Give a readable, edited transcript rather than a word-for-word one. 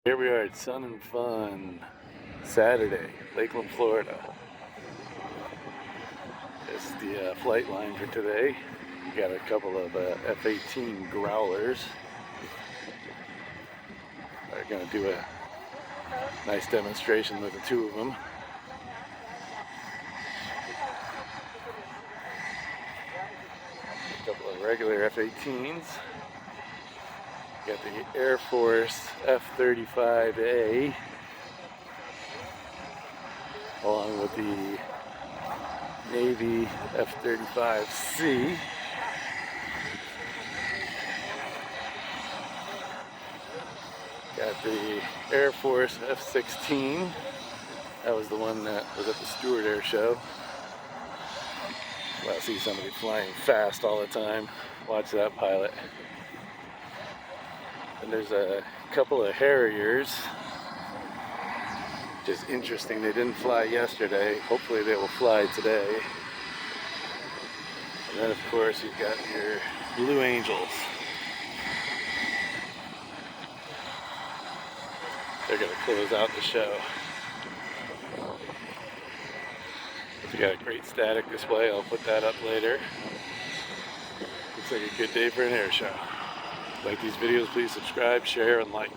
Here we are at Sunnfun, Saturday, Lakeland, Florida. This is the flight line for today. We got a couple of F-18 growlers. We're going to do a nice demonstration with the two of them. A couple of regular F-18s. Got the Air Force F-35A along with the Navy F-35C. Got the Air Force F-16. That was the one that was at the Stewart Airshow. Well, I see somebody flying fast all the time. Watch that pilot. And there's a couple of Harriers. Just interesting, they didn't fly yesterday. Hopefully they will fly today. And then of course you've got your Blue Angels. They're going to close out the show. We got a great static display, I'll put that up later. Looks like a good day for an air show. Like these videos, please subscribe, share, and like.